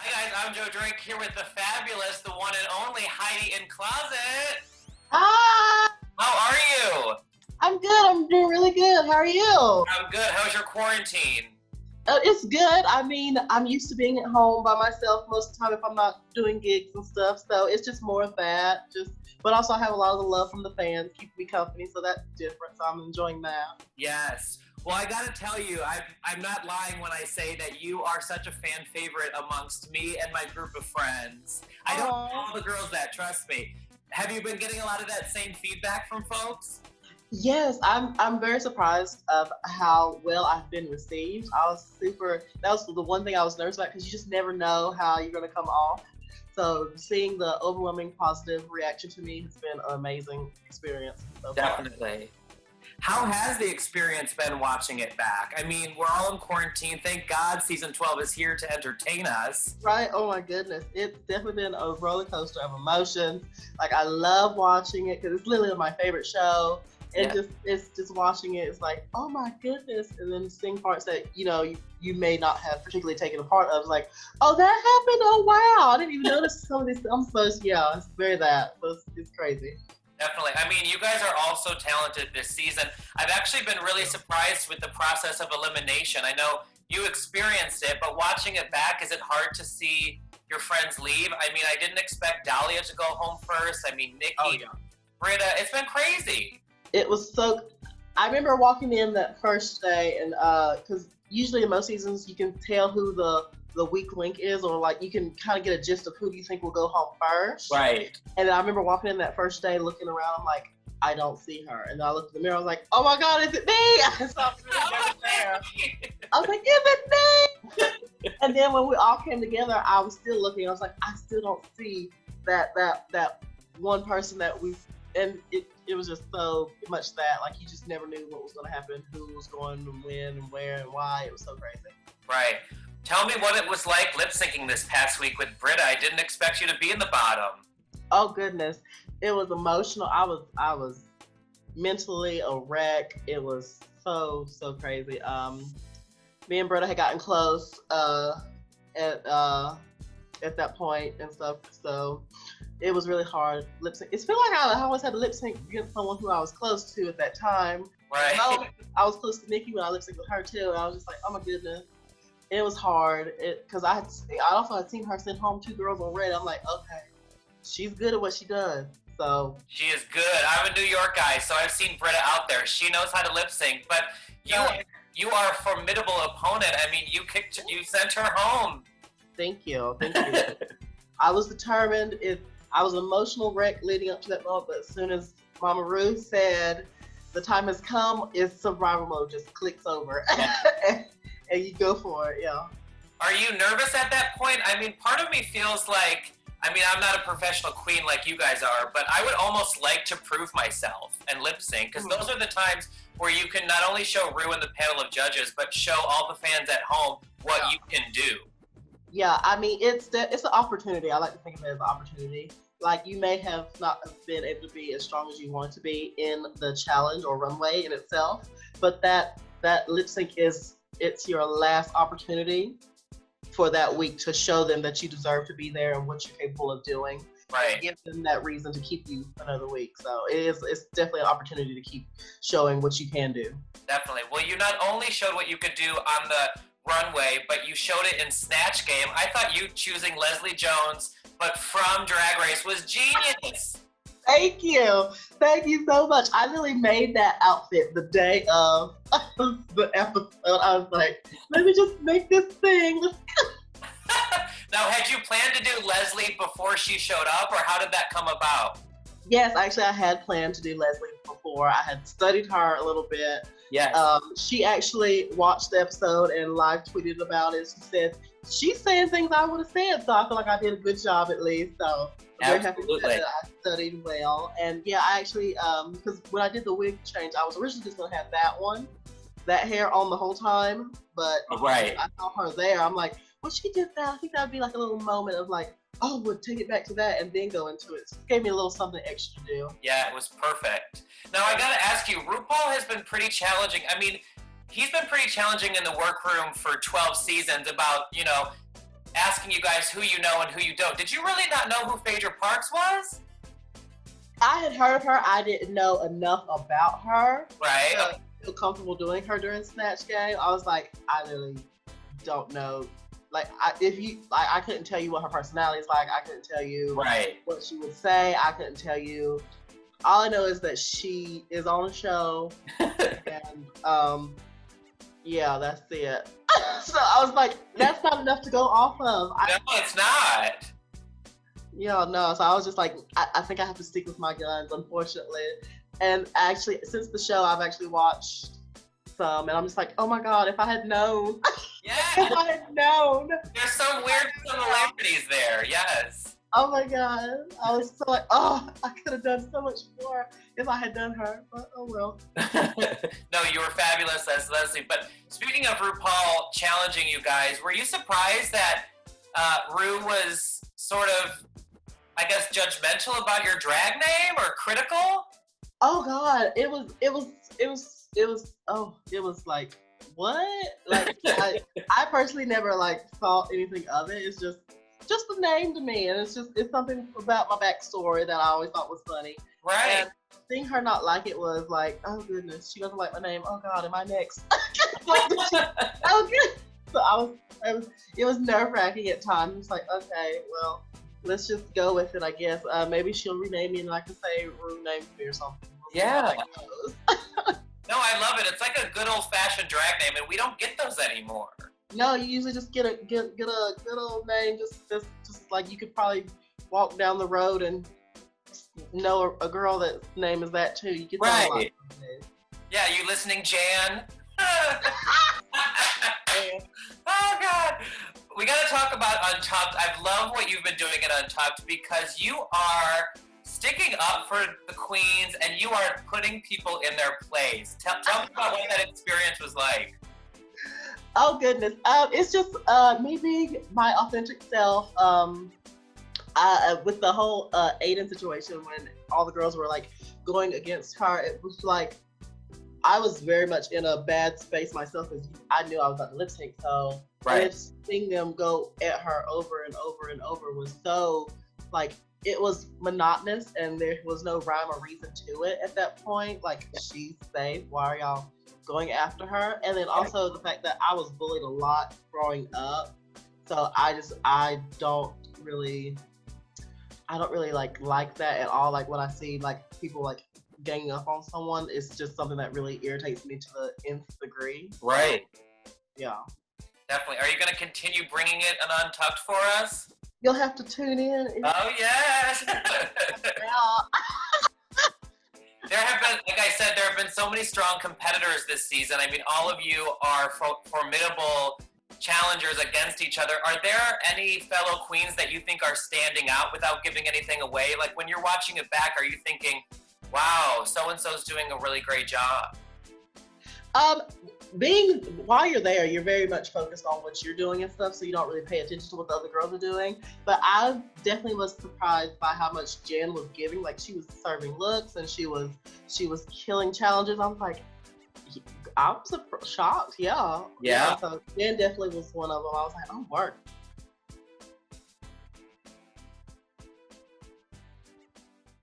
Hi guys, I'm Joe Drake here with the fabulous, the one and only Heidi N Closet. Hi, How are you? I'm good. I'm doing really good. How are you? I'm good. How's your quarantine? It's good. I mean, I'm used to being at home by myself most of the time if I'm not doing gigs and stuff. So it's just more of that. But also I have a lot of the love from the fans, keeping me company. So that's different. So I'm enjoying that. Yes. Well, I gotta tell you, I'm not lying when I say that you are such a fan favorite amongst me and my group of friends. I don't know all the girls that, trust me. Have you been getting a lot of that same feedback from folks? Yes, I'm very surprised of how well I've been received. That was the one thing I was nervous about because you just never know how you're gonna come off. So seeing the overwhelming positive reaction to me has been an amazing experience so far. Definitely. How has the experience been watching it back? I mean, we're all in quarantine. Thank God season 12 is here to entertain us. Right? Oh my goodness. It's definitely been a roller coaster of emotions. Like I love watching it because it's literally my favorite show. And it's just watching it, it's like, oh my goodness. And then seeing parts that, you may not have particularly taken a part of, it's like, oh, that happened. Oh wow. I didn't even notice some of these. It's very that. So it's crazy. Definitely. I mean, you guys are all so talented this season. I've actually been really surprised with the process of elimination. I know you experienced it, but watching it back, is it hard to see your friends leave? I mean, I didn't expect Dahlia to go home first. I mean, Nikki, Britta, it's been crazy. It was so. I remember walking in that first day, and because usually in most seasons you can tell who the weak link is, or like you can kind of get a gist of who do you think will go home first. Right. And I remember walking in that first day, looking around, I'm like, I don't see her. And I looked in the mirror, I was like, oh my God, is it me? I saw there. I was like, is it me? And then when we all came together, I was still looking. I was like, I still don't see that one person that and it was just so much that, like, you just never knew what was going to happen, who was going to win and where and why. It was so crazy. Right. Tell me what it was like lip syncing this past week with Britta. I didn't expect you to be in the bottom. Oh goodness, it was emotional. I was mentally a wreck. It was so crazy. Me and Britta had gotten close at that point and stuff. So it was really hard lip sync. It's feel like I always had to lip sync against someone who I was close to at that time. Right. I was close to Nikki when I lip synced with her too, and I was just like, oh my goodness. It was hard because I also had seen her send home 2 girls on red. I'm like, okay, she's good at what she does. So she is good. I'm a New York guy, so I've seen Britta out there. She knows how to lip sync, but you are a formidable opponent. I mean, you sent her home. Thank you. I was determined. I was an emotional wreck leading up to that moment, but as soon as Mama Ruth said the time has come, it's survival mode just clicks over. And you go for it, yeah. Are you nervous at that point? I mean, part of me feels like, I mean, I'm not a professional queen like you guys are, but I would almost like to prove myself and lip sync, because those are the times where you can not only show Ru and the panel of judges, but show all the fans at home what you can do. Yeah, I mean, it's an opportunity. I like to think of it as an opportunity. Like, you may have not been able to be as strong as you want to be in the challenge or runway in itself, but that lip sync it's your last opportunity for that week to show them that you deserve to be there and what you're capable of doing. Right. And give them that reason to keep you another week. So it's definitely an opportunity to keep showing what you can do. Definitely. Well, you not only showed what you could do on the runway, but you showed it in Snatch Game. I thought you choosing Leslie Jones, but from Drag Race, was genius. Thank you so much. I really made that outfit the day of the episode. I was like, let me just make this thing. Now, had you planned to do Leslie before she showed up, or how did that come about? Yes, actually, I had planned to do Leslie before. I had studied her a little bit. Yes. She actually watched the episode and live tweeted about it. She said, she's saying things I would have said, so I feel like I did a good job at least. So I'm very happy that I studied well. And yeah, I actually, because when I did the wig change, I was originally just going to have that hair on the whole time. But I saw her there. I'm like, well, she did that. I think that would be like a little moment of like, oh, we'll take it back to that and then go into it. So it gave me a little something extra to do. Yeah, it was perfect. Now, I gotta ask you, RuPaul has been pretty challenging. I mean, he's been pretty challenging in the workroom for 12 seasons about, asking you guys who you know and who you don't. Did you really not know who Phaedra Parks was? I had heard of her. I didn't know enough about her. Right. To feel comfortable doing her during Snatch Game. I was like, I really don't know. Like, I couldn't tell you what her personality is like. I couldn't tell you what she would say. I couldn't tell you. All I know is that she is on the show, and yeah, that's it. So I was like, that's not enough to go off of. No, it's not. Yeah, no. So I was just like, I think I have to stick with my guns, unfortunately. And actually, since the show, I've actually watched some, and I'm just like, oh my God, if I had known. Yeah. If I had known. There's some weird similarities there, yes. Oh my God. I was so like, oh, I could have done so much more if I had done her, but oh well. No, you were fabulous as Leslie. But speaking of RuPaul challenging you guys, were you surprised that Ru was sort of, I guess, judgmental about your drag name or critical? Oh God, it was like, what? Like, I personally never like thought anything of it. It's just a name to me, and it's something about my backstory that I always thought was funny. Right. And seeing her not like it was like, oh goodness, she doesn't like my name. Oh God, am I next? Okay. So it was nerve-wracking at times. It's like, okay, well, let's just go with it, I guess. Maybe she'll rename me and I can say Ru named me or something. Yeah. No, I love it. It's like a good old-fashioned drag name, and we don't get those anymore. No, you usually just get a good old name. Just like you could probably walk down the road and know a girl that's name is that too. You get right. Yeah, you listening, Jan? Oh God. We got to talk about Untucked. I love what you've been doing at Untucked because you are sticking up for the queens and you are putting people in their place. Tell me about what that experience was like. Oh goodness, it's just me being my authentic self. With the whole Aiden situation, when all the girls were like going against her, it was like I was very much in a bad space myself because I knew I was about to lip sync. So just seeing them go at her over and over and over was so like it was monotonous and there was no rhyme or reason to it at that point. Like, she's safe. Why are y'all going after her? And then also the fact that I was bullied a lot growing up. So I don't really like that at all. Like when I see like people like ganging up on someone, it's just something that really irritates me to the nth degree. Right. Yeah. Definitely. Are you going to continue bringing it an Untucked for us? You'll have to tune in. Oh, yes. There have been, like I said, there have been so many strong competitors this season. I mean, all of you are formidable challengers against each other. Are there any fellow queens that you think are standing out without giving anything away? Like when you're watching it back, are you thinking, wow, so-and-so's doing a really great job? While you're there, you're very much focused on what you're doing and stuff, so you don't really pay attention to what the other girls are doing. But I definitely was surprised by how much Jen was giving. Like, she was serving looks and she was killing challenges. I was like, I was shocked. Yeah. So Jen definitely was one of them. I was like, oh, work.